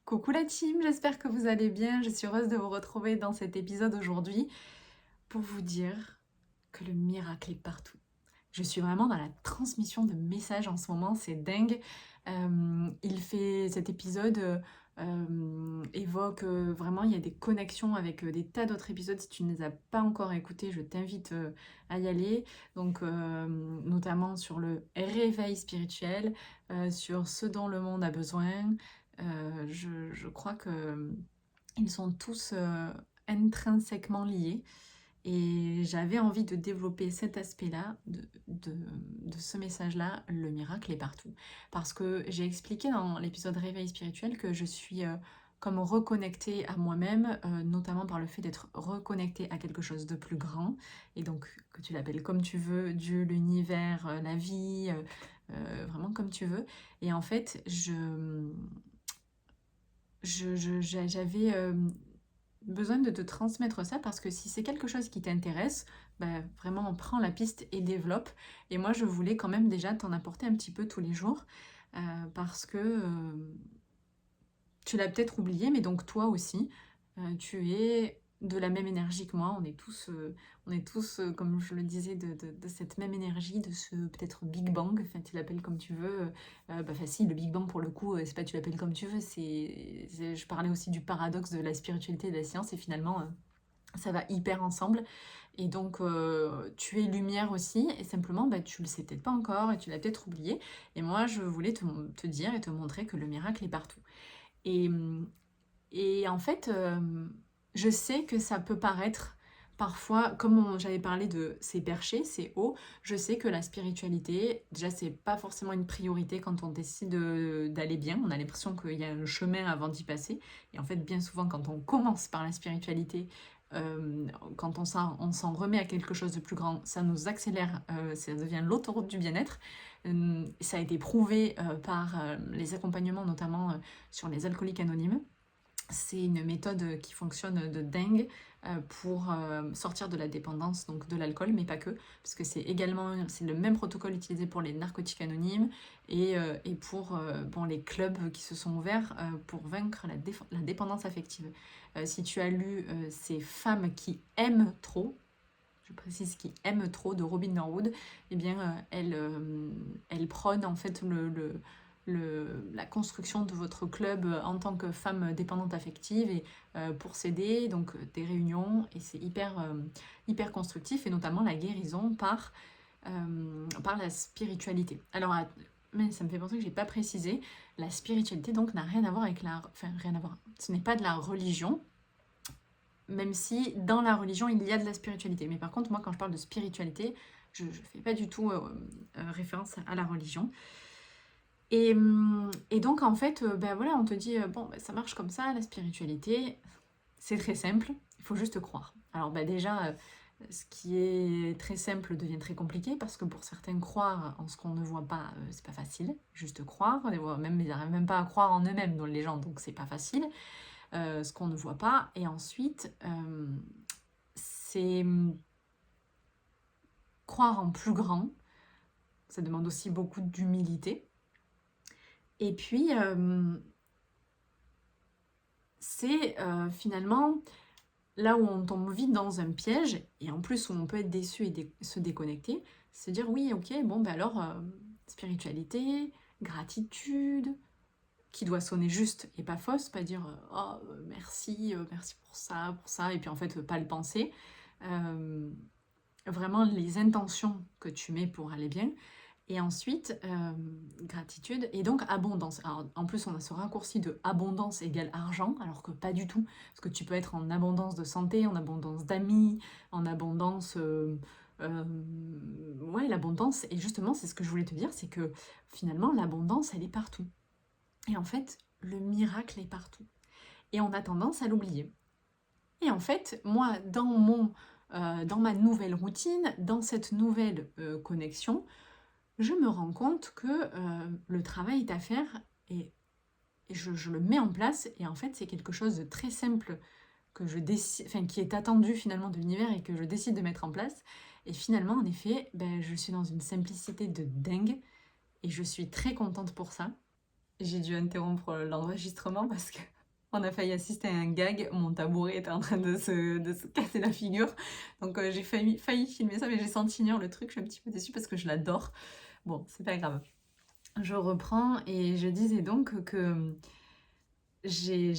Coucou la team, j'espère que vous allez bien. Je suis heureuse de vous retrouver dans cet épisode aujourd'hui pour vous dire que le miracle est partout. Je suis vraiment dans la transmission de messages en ce moment, c'est dingue. Cet épisode évoque vraiment, il y a des connexions avec des tas d'autres épisodes. Si tu ne les as pas encore écoutés, je t'invite à y aller. Donc, notamment sur le réveil spirituel, sur ce dont le monde a besoin. Je crois que ils sont tous intrinsèquement liés. Et j'avais envie de développer cet aspect-là, de ce message-là, le miracle est partout. Parce que j'ai expliqué dans l'épisode Réveil spirituel que je suis comme reconnectée à moi-même, notamment par le fait d'être reconnectée à quelque chose de plus grand, et donc que tu l'appelles comme tu veux, Dieu, l'univers, la vie, vraiment comme tu veux. Et en fait, j'avais besoin de te transmettre ça parce que si c'est quelque chose qui t'intéresse, bah, vraiment prends la piste et développe. Et moi je voulais quand même déjà t'en apporter un petit peu tous les jours parce que tu l'as peut-être oublié, mais donc toi aussi, tu es de la même énergie que moi, on est tous comme je le disais, de cette même énergie, de ce peut-être Big Bang, enfin tu l'appelles comme tu veux, bah facile, le Big Bang pour le coup, c'est pas tu l'appelles comme tu veux, je parlais aussi du paradoxe de la spiritualité et de la science, et finalement, ça va hyper ensemble. Et donc, tu es lumière aussi, et simplement, bah, tu le sais peut-être pas encore, et tu l'as peut-être oublié. Et moi, je voulais te dire et te montrer que le miracle est partout. Et, et en fait, je sais que ça peut paraître parfois, j'avais parlé de c'est perché, c'est haut, je sais que la spiritualité, déjà, c'est pas forcément une priorité quand on décide d'aller bien. On a l'impression qu'il y a un chemin avant d'y passer. Et en fait, bien souvent, quand on commence par la spiritualité, quand on s'en remet à quelque chose de plus grand, ça nous accélère, ça devient l'autoroute du bien-être. Ça a été prouvé par les accompagnements, notamment sur les alcooliques anonymes. C'est une méthode qui fonctionne de dingue pour sortir de la dépendance, donc de l'alcool, mais pas que, parce que c'est le même protocole utilisé pour les narcotiques anonymes et pour bon, les clubs qui se sont ouverts pour vaincre la dépendance affective. Si tu as lu Ces femmes qui aiment trop, je précise qui aiment trop de Robin Norwood, eh bien elle prône en fait la construction de votre club en tant que femme dépendante affective et pour s'aider, donc des réunions, et c'est hyper constructif, et notamment la guérison par la spiritualité. Alors, mais ça me fait penser que j'ai pas précisé, la spiritualité donc n'a rien à voir avec enfin rien à voir, ce n'est pas de la religion, même si dans la religion il y a de la spiritualité. Mais par contre, moi quand je parle de spiritualité, je ne fais pas du tout référence à la religion. Et donc en fait, ben voilà, on te dit, bon, ben, ça marche comme ça, la spiritualité, c'est très simple, il faut juste croire. Alors ben déjà, ce qui est très simple devient très compliqué, parce que pour certains, croire en ce qu'on ne voit pas, c'est pas facile, juste croire, même, ils n'arrivent même pas à croire en eux-mêmes, dans les gens, donc c'est pas facile, ce qu'on ne voit pas. Et ensuite, c'est croire en plus grand, ça demande aussi beaucoup d'humilité. Et puis, c'est finalement là où on tombe vite dans un piège, et en plus où on peut être déçu et se déconnecter, se dire oui, ok, bon, ben alors, spiritualité, gratitude, qui doit sonner juste et pas fausse, pas dire oh merci, merci pour ça, et puis en fait pas le penser. Vraiment les intentions que tu mets pour aller bien. Et ensuite, gratitude et donc abondance. Alors, en plus, on a ce raccourci de abondance égale argent, alors que pas du tout. Parce que tu peux être en abondance de santé, en abondance d'amis, en abondance... ouais, l'abondance. Et justement, c'est ce que je voulais te dire, c'est que finalement, l'abondance, elle est partout. Et en fait, le miracle est partout. Et on a tendance à l'oublier. Et en fait, moi, dans ma nouvelle routine, dans cette nouvelle connexion, je me rends compte que le travail est à faire, et je le mets en place, et en fait c'est quelque chose de très simple que je décide, enfin, qui est attendu finalement de l'univers et que je décide de mettre en place. Et finalement, en effet, ben, je suis dans une simplicité de dingue, et je suis très contente pour ça. J'ai dû interrompre l'enregistrement parce que On a failli assister à un gag, mon tabouret était en train de se casser la figure. Donc j'ai failli filmer ça, mais j'ai senti venir le truc, je suis un petit peu déçue parce que je l'adore. Bon, c'est pas grave. Je reprends et je disais donc que j'ai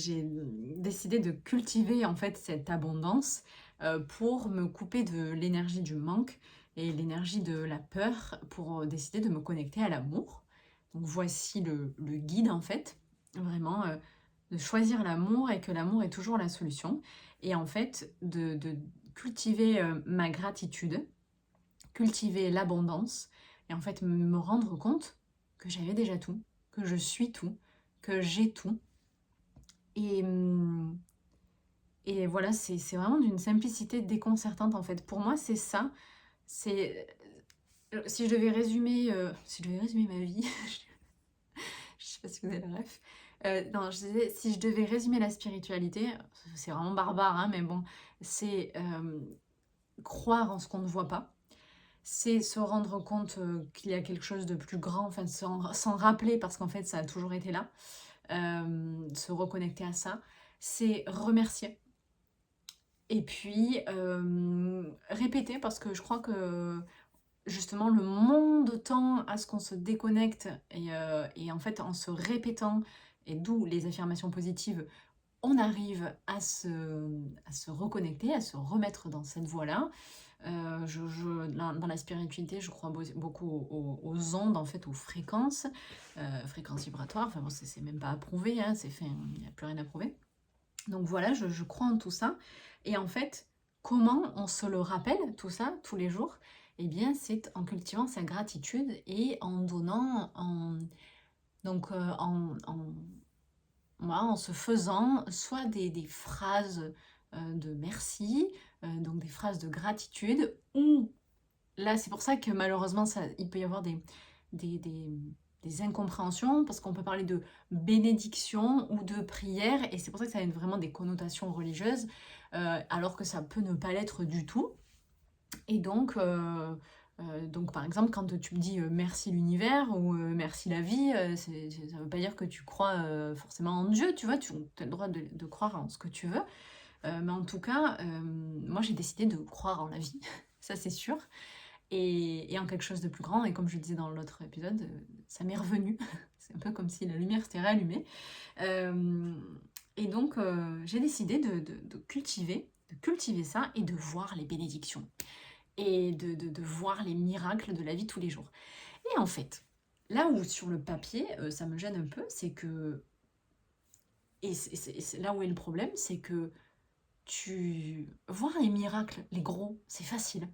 décidé de cultiver en fait cette abondance pour me couper de l'énergie du manque et l'énergie de la peur pour décider de me connecter à l'amour. Donc voici le guide en fait, vraiment de choisir l'amour et que l'amour est toujours la solution. Et en fait de cultiver ma gratitude, cultiver l'abondance et en fait me rendre compte que j'avais déjà tout, que je suis tout, que j'ai tout. Et, et voilà, c'est vraiment d'une simplicité déconcertante en fait. Pour moi, c'est ça. C'est si je devais résumer, ma vie, je sais pas si vous avez la ref. Non, je disais, si je devais résumer la spiritualité, c'est vraiment barbare, hein, mais bon, c'est croire en ce qu'on ne voit pas. C'est se rendre compte qu'il y a quelque chose de plus grand, enfin s'en rappeler parce qu'en fait ça a toujours été là, se reconnecter à ça, c'est remercier. Et puis répéter parce que je crois que justement le monde tend à ce qu'on se déconnecte et en fait en se répétant, et d'où les affirmations positives, on arrive à se reconnecter, à se remettre dans cette voie-là. Dans la spiritualité, je crois beaucoup aux ondes, en fait, aux fréquences, fréquences vibratoires. Enfin bon, c'est même pas approuvé, hein, c'est fait, il n'y a plus rien à prouver. Donc voilà, je crois en tout ça. Et en fait, comment on se le rappelle, tout ça, tous les jours? Eh bien, c'est en cultivant sa gratitude et en donnant, donc, voilà, en se faisant soit des phrases de merci, donc des phrases de gratitude, ou là, c'est pour ça que malheureusement, il peut y avoir des, des- des incompréhensions, parce qu'on peut parler de bénédiction ou de prière, et c'est pour ça que ça a vraiment des connotations religieuses, alors que ça peut ne pas l'être du tout. Et donc, par exemple, quand tu me dis merci l'univers ou merci la vie, ça veut pas dire que tu crois forcément en Dieu, tu vois, tu as le droit de croire en ce que tu veux. Mais en tout cas, moi j'ai décidé de croire en la vie, ça c'est sûr, et en quelque chose de plus grand. Et comme je le disais dans l'autre épisode, ça m'est revenu. C'est un peu comme si la lumière s'était rallumée. Euh, et donc, j'ai décidé de cultiver ça et de voir les bénédictions et de voir les miracles de la vie tous les jours. Et en fait, là où sur le papier, ça me gêne un peu, c'est que, et c'est là où est le problème, c'est que voir les miracles, les gros, c'est facile.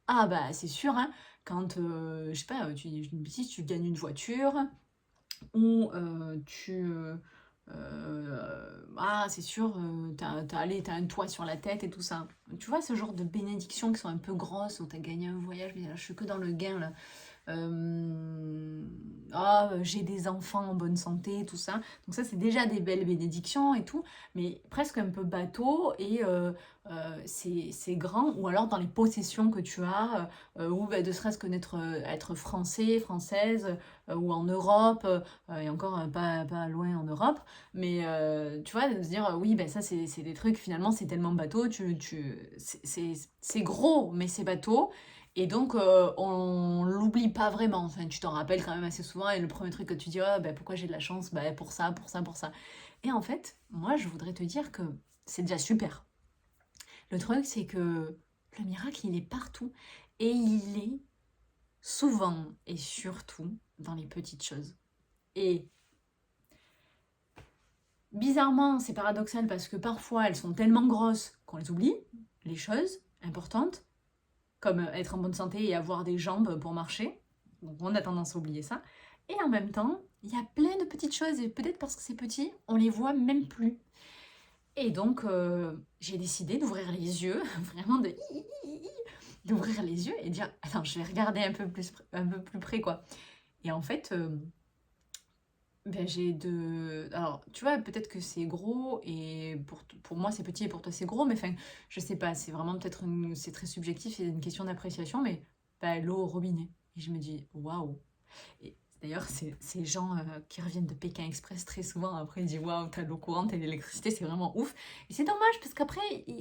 Ah bah c'est sûr, hein, quand, je sais pas, tu dis une bêtise, tu gagnes une voiture, ou ah c'est sûr, t'as un toit sur la tête et tout ça. Tu vois ce genre de bénédictions qui sont un peu grosses, où t'as gagné un voyage, mais là, je suis que dans le gain là. J'ai des enfants en bonne santé, tout ça. Donc ça, c'est déjà des belles bénédictions et tout, mais presque un peu bateau et c'est grand. Ou alors dans les possessions que tu as, ou bah, de serait-ce que être français, française, ou en Europe, et encore pas loin en Europe, mais tu vois, de se dire, oui, ben ça, c'est des trucs, finalement, c'est tellement bateau, c'est gros, mais c'est bateau. Et donc, on l'oublie pas vraiment. Enfin, tu t'en rappelles quand même assez souvent. Et le premier truc que tu dis, oh, ben, pourquoi j'ai de la chance? Ben, pour ça, pour ça, pour ça. Et en fait, moi, je voudrais te dire que c'est déjà super. Le truc, c'est que le miracle, il est partout. Et il est souvent et surtout dans les petites choses. Et bizarrement, c'est paradoxal parce que parfois, elles sont tellement grosses qu'on les oublie, les choses importantes, comme être en bonne santé et avoir des jambes pour marcher. Donc on a tendance à oublier ça. Et en même temps, il y a plein de petites choses, et peut-être parce que c'est petit, on les voit même plus. Et donc, j'ai décidé d'ouvrir les yeux, vraiment d'ouvrir les yeux et dire, attends, je vais regarder un peu plus près, quoi. Et en fait, ben, alors, tu vois, peut-être que c'est gros, et pour moi c'est petit et pour toi c'est gros, mais enfin, je sais pas, c'est vraiment peut-être c'est très subjectif, c'est une question d'appréciation, mais ben, l'eau au robinet. Et je me dis, waouh! Et D'ailleurs, ces gens qui reviennent de Pékin Express très souvent, après ils disent waouh, t'as l'eau courante et l'électricité, c'est vraiment ouf. Et c'est dommage parce qu'après,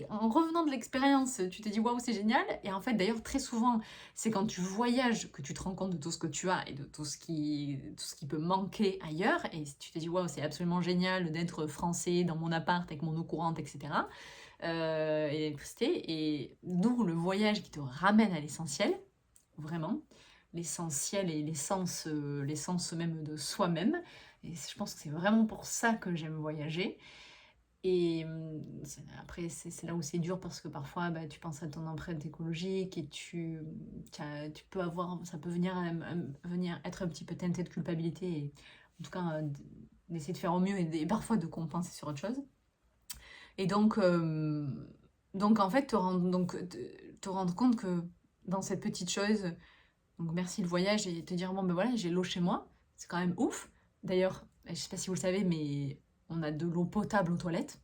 en revenant de l'expérience, tu te dis waouh, c'est génial. Et en fait, d'ailleurs, très souvent, c'est quand tu voyages que tu te rends compte de tout ce que tu as et de tout ce qui peut manquer ailleurs. Et tu te dis waouh, c'est absolument génial d'être français dans mon appart avec mon eau courante, etc. Et l'électricité. Et d'où le voyage qui te ramène à l'essentiel, vraiment l'essentiel et l'essence même de soi-même. Et je pense que c'est vraiment pour ça que j'aime voyager. Et après, c'est là où c'est dur parce que parfois, bah, tu penses à ton empreinte écologique et tu peux avoir, ça peut venir être un petit peu teinté de culpabilité et en tout cas d'essayer de faire au mieux et parfois de compenser sur autre chose. Et donc en fait, te rendre compte que dans cette petite chose, donc merci le voyage et te dire bon ben voilà j'ai l'eau chez moi, c'est quand même ouf. D'ailleurs, je sais pas si vous le savez mais on a de l'eau potable aux toilettes.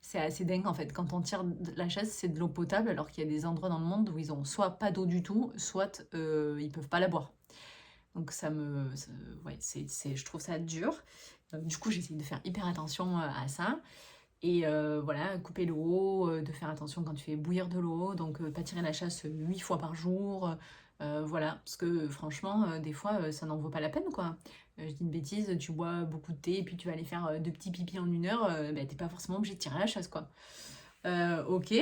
C'est assez dingue en fait, quand on tire de la chaise c'est de l'eau potable alors qu'il y a des endroits dans le monde où ils ont soit pas d'eau du tout, soit ils peuvent pas la boire. Donc ouais, je trouve ça dur. Du coup j'essaie de faire hyper attention à ça. Et voilà, couper l'eau, de faire attention quand tu fais bouillir de l'eau, donc pas tirer la chasse 8 fois par jour, voilà, parce que franchement, des fois, ça n'en vaut pas la peine, quoi. Je dis une bêtise, tu bois beaucoup de thé et puis tu vas aller faire 2 petits pipis en 1 heure, bah, t'es pas forcément obligé de tirer la chasse, quoi. Ok.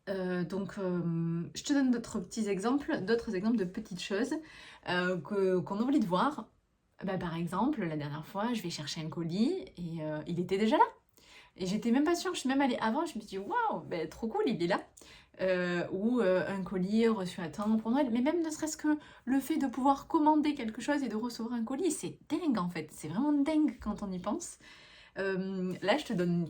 Donc, je te donne d'autres exemples de petites choses qu'on oublie de voir. Bah, par exemple, la dernière fois, je vais chercher un colis et il était déjà là. Et j'étais même pas sûre, je suis même allée avant, je me suis dit waouh, ben, trop cool, il est là. Ou un colis reçu à temps pour Noël. Mais même ne serait-ce que le fait de pouvoir commander quelque chose et de recevoir un colis, c'est dingue en fait. C'est vraiment dingue quand on y pense. Là, je te donne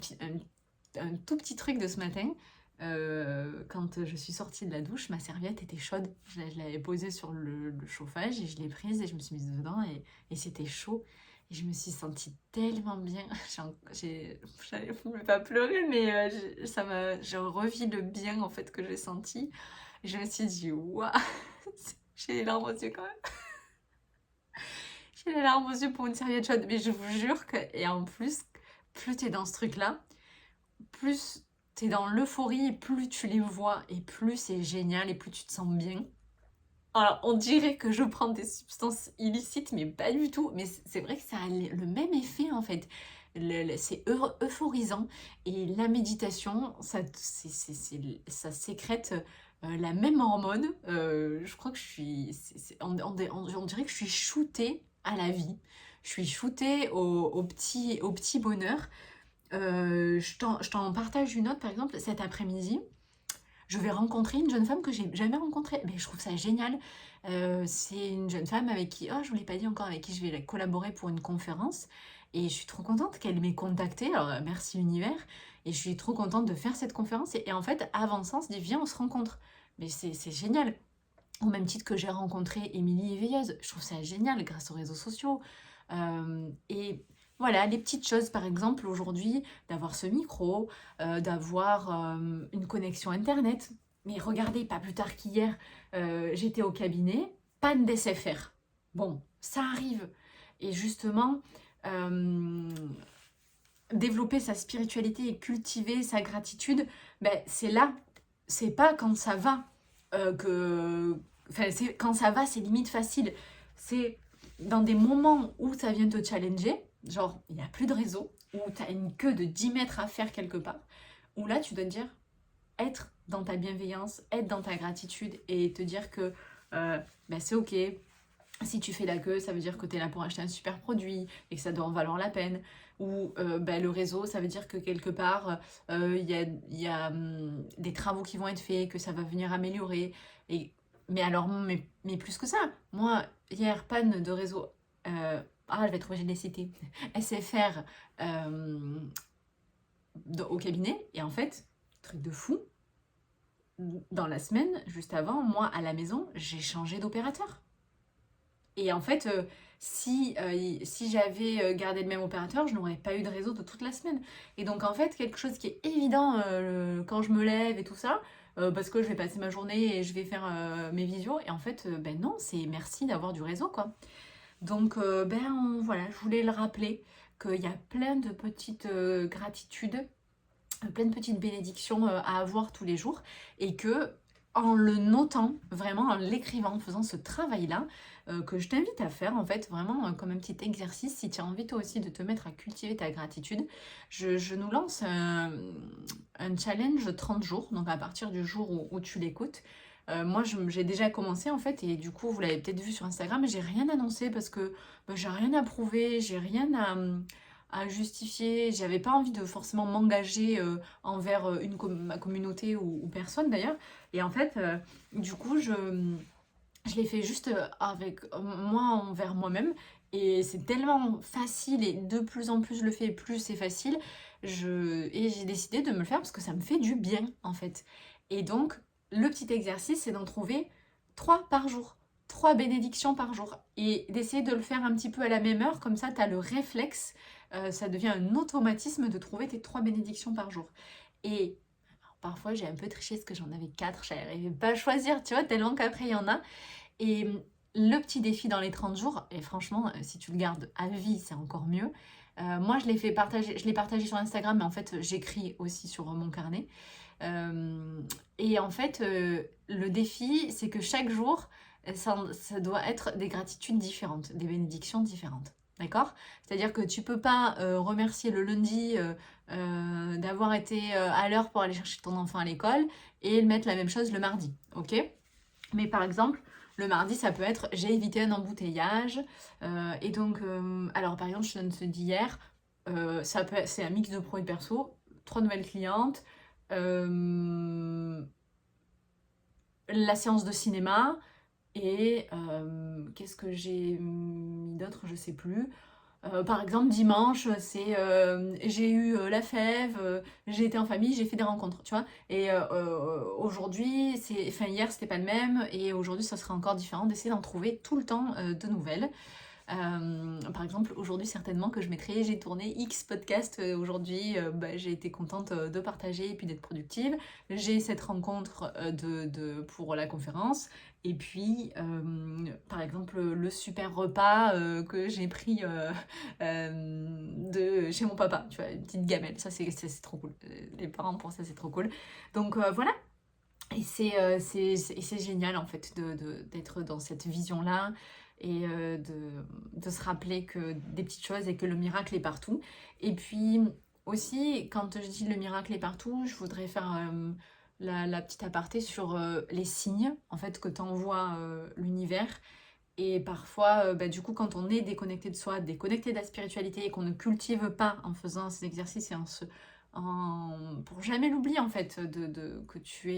un tout petit truc de ce matin. Quand je suis sortie de la douche, ma serviette était chaude. Je l'avais posée sur le chauffage et je l'ai prise et je me suis mise dedans et c'était chaud. Et je me suis sentie tellement bien. J'allais pas pleurer, mais je revis le bien en fait que j'ai senti. Et je me suis dit, waouh, j'ai les larmes aux yeux quand même. J'ai les larmes aux yeux pour une serviette chaude. Mais je vous jure que, et en plus, plus t'es dans ce truc-là, plus t'es dans l'euphorie, et plus tu les vois, et plus c'est génial, et plus tu te sens bien. Alors, on dirait que je prends des substances illicites, mais pas du tout. Mais c'est vrai que ça a le même effet, en fait. C'est euphorisant. Et la méditation, ça sécrète la même hormone. Je crois que je suis... on dirait que je suis shootée à la vie. Je suis shootée au petit bonheur. Je t'en partage une autre, par exemple, cet après-midi. Je vais rencontrer une jeune femme que j'ai jamais rencontrée. Mais je trouve ça génial. C'est une jeune femme avec qui, oh, je vous l'ai pas dit encore, avec qui je vais collaborer pour une conférence. Et je suis trop contente qu'elle m'ait contactée. Alors, merci Univers. Et je suis trop contente de faire cette conférence. Et en fait, avant ça, on se dit, viens, on se rencontre. Mais c'est génial. Au même titre que j'ai rencontré Émilie Éveilleuse. Je trouve ça génial grâce aux réseaux sociaux. Et voilà, les petites choses, par exemple, aujourd'hui, d'avoir ce micro, d'avoir une connexion Internet. Mais regardez, pas plus tard qu'hier, j'étais au cabinet, panne d'SFR. Bon, ça arrive. Et justement, développer sa spiritualité et cultiver sa gratitude, ben, c'est là. C'est pas quand ça va que... Enfin, quand ça va, c'est limite facile. C'est dans des moments où ça vient te challenger, genre il n'y a plus de réseau, où tu as une queue de 10 mètres à faire quelque part, où là tu dois te dire, être dans ta bienveillance, être dans ta gratitude et te dire que ben c'est ok. Si tu fais la queue, ça veut dire que tu es là pour acheter un super produit et que ça doit en valoir la peine. Ou ben, le réseau, ça veut dire que quelque part, y a des travaux qui vont être faits, que ça va venir améliorer. Mais alors, mais plus que ça, moi, hier, panne de réseau, je vais être obligée de les citer, SFR au cabinet, et en fait, truc de fou, dans la semaine, juste avant, moi, à la maison, j'ai changé d'opérateur. Et en fait, si j'avais gardé le même opérateur, je n'aurais pas eu de réseau de toute la semaine. Et donc, en fait, quelque chose qui est évident quand je me lève et tout ça, parce que je vais passer ma journée et je vais faire mes visios. Et en fait, ben non, c'est merci d'avoir du réseau, quoi. Donc, voilà, je voulais le rappeler qu'il y a plein de petites gratitudes, plein de petites bénédictions à avoir tous les jours et que en le notant, vraiment en l'écrivant, en faisant ce travail-là, que je t'invite à faire en fait, vraiment comme un petit exercice, si tu as envie toi aussi de te mettre à cultiver ta gratitude, je nous lance un challenge 30 jours, donc à partir du jour où tu l'écoutes. Moi, j'ai déjà commencé en fait, et du coup, vous l'avez peut-être vu sur Instagram, mais j'ai rien annoncé parce que j'ai rien à prouver, j'ai rien à justifier, j'avais pas envie de forcément m'engager envers ma communauté ou personne d'ailleurs. Et en fait, du coup, je l'ai fait juste avec moi envers moi-même. Et c'est tellement facile et de plus en plus je le fais, plus c'est facile. Et j'ai décidé de me le faire parce que ça me fait du bien en fait. Et donc, le petit exercice, c'est d'en trouver 3 par jour. 3 bénédictions par jour. Et d'essayer de le faire un petit peu à la même heure, comme ça tu as le réflexe, ça devient un automatisme de trouver tes 3 bénédictions par jour. Et parfois j'ai un peu triché parce que j'en avais 4, je n'arrivais pas à choisir, tu vois, tellement qu'après il y en a. Et le petit défi dans les 30 jours, et franchement, si tu le gardes à vie, c'est encore mieux. Moi, je l'ai partagé sur Instagram, mais en fait, j'écris aussi sur mon carnet. Et en fait, le défi, c'est que chaque jour, ça doit être des gratitudes différentes, des bénédictions différentes. D'accord? C'est-à-dire que tu peux pas remercier le lundi d'avoir été à l'heure pour aller chercher ton enfant à l'école et mettre la même chose le mardi. Ok? Mais par exemple, le mardi, ça peut être j'ai évité un embouteillage. Et donc, alors par exemple, je te donne ce d'hier. C'est un mix de pro et de perso. 3 nouvelles clientes. La séance de cinéma. Et qu'est-ce que j'ai mis d'autre? Je sais plus. Par exemple, dimanche, j'ai eu la fève, j'ai été en famille, j'ai fait des rencontres, tu vois. Et aujourd'hui, enfin hier c'était pas le même, et aujourd'hui ça sera encore différent, d'essayer d'en trouver tout le temps de nouvelles. Par exemple, aujourd'hui certainement que je mettrai, j'ai tourné X podcast aujourd'hui, j'ai été contente de partager et puis d'être productive. J'ai cette rencontre pour la conférence. Et puis, par exemple, le super repas que j'ai pris de chez mon papa, tu vois, une petite gamelle, ça c'est trop cool. Les parents pour ça c'est trop cool. Donc voilà, et c'est génial en fait d'être dans cette vision-là et de se rappeler que des petites choses et que le miracle est partout. Et puis aussi, quand je dis le miracle est partout, je voudrais faire la petite aparté sur les signes en fait que t'envoie l'univers. Et parfois, du coup, quand on est déconnecté de soi, déconnecté de la spiritualité et qu'on ne cultive pas en faisant ces exercices et pour jamais l'oublier en fait que tu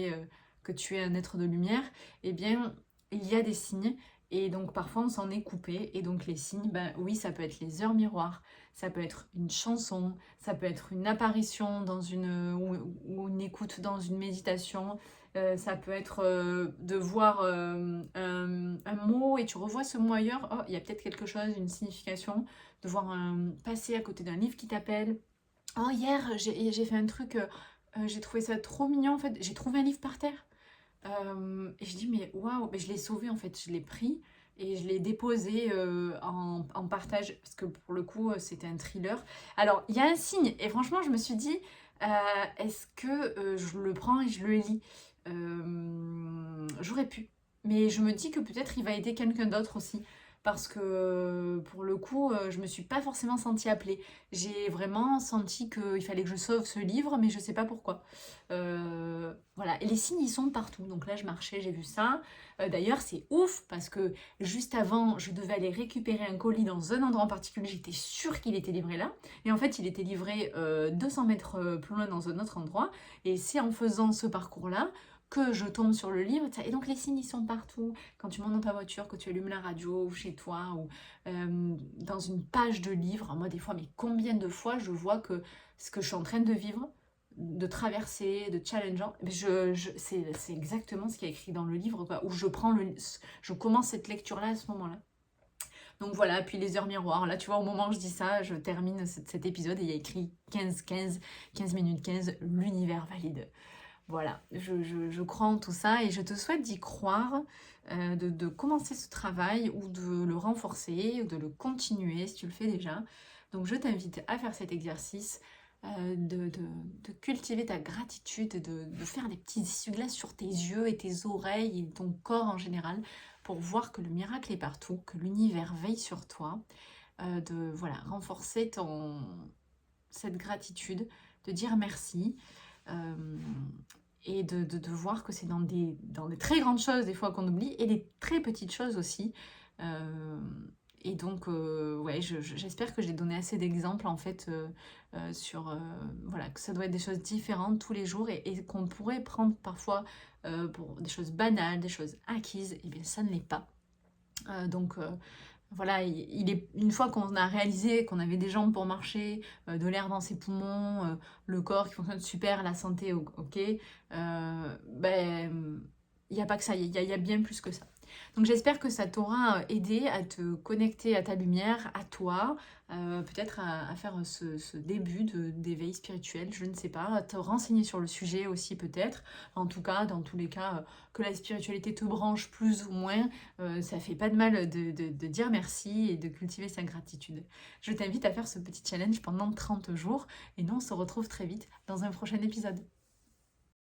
es un être de lumière, eh bien, il y a des signes. Et donc parfois on s'en est coupé. Et donc les signes, oui, ça peut être les heures miroirs, ça peut être une chanson, ça peut être une apparition ou une écoute dans une méditation. Ça peut être de voir un mot et tu revois ce mot ailleurs. Oh, il y a peut-être quelque chose, une signification. De voir passer à côté d'un livre qui t'appelle. Oh, hier, j'ai fait un truc, j'ai trouvé ça trop mignon en fait. J'ai trouvé un livre par terre. Et je dis, mais waouh, mais je l'ai sauvé en fait. Je l'ai pris et je l'ai déposé en partage parce que pour le coup, c'était un thriller. Alors, il y a un signe et franchement, je me suis dit, est-ce que je le prends et je le lis? J'aurais pu. Mais je me dis que peut-être il va aider quelqu'un d'autre aussi. Parce que pour le coup, je me suis pas forcément sentie appelée. J'ai vraiment senti qu'il fallait que je sauve ce livre, mais je sais pas pourquoi. Voilà, et les signes, ils sont partout. Donc là, je marchais, j'ai vu ça. D'ailleurs, c'est ouf parce que juste avant, je devais aller récupérer un colis dans un endroit en particulier. J'étais sûre qu'il était livré là. Et en fait, il était livré 200 mètres plus loin dans un autre endroit. Et c'est en faisant ce parcours-là que je tombe sur le livre. Et donc, les signes, ils sont partout. Quand tu montes dans ta voiture, que tu allumes la radio ou chez toi ou dans une page de livre. Moi, des fois, mais combien de fois je vois que ce que je suis en train de vivre, de traverser, de challengeant, c'est exactement ce qui est écrit dans le livre, quoi, où je commence cette lecture-là à ce moment-là. Donc voilà, puis les heures miroirs, là tu vois, au moment où je dis ça, je termine cet épisode et il y a écrit 15 minutes 15, l'univers valide. Voilà, je crois en tout ça et je te souhaite d'y croire, de commencer ce travail ou de le renforcer ou de le continuer si tu le fais déjà. Donc je t'invite à faire cet exercice, de cultiver ta gratitude, de faire des petits essuie-glaces sur tes yeux et tes oreilles et ton corps en général pour voir que le miracle est partout, que l'univers veille sur toi, de voilà, renforcer cette gratitude, de dire merci. euh, et de voir que c'est dans des très grandes choses des fois qu'on oublie et des très petites choses aussi. Euh, et donc, ouais, j'espère que j'ai donné assez d'exemples en fait sur voilà, que ça doit être des choses différentes tous les jours et qu'on pourrait prendre parfois pour des choses banales, des choses acquises, et bien ça ne l'est pas. Donc, voilà, il est, une fois qu'on a réalisé qu'on avait des jambes pour marcher, de l'air dans ses poumons, le corps qui fonctionne super, la santé, ok, ben, il n'y a pas que ça, il y a bien plus que ça. Donc j'espère que ça t'aura aidé à te connecter à ta lumière, à toi, peut-être à faire ce début d'éveil spirituel, je ne sais pas, à te renseigner sur le sujet aussi peut-être. En tout cas, dans tous les cas, que la spiritualité te branche plus ou moins, ça fait pas de mal de dire merci et de cultiver sa gratitude. Je t'invite à faire ce petit challenge pendant 30 jours et nous on se retrouve très vite dans un prochain épisode.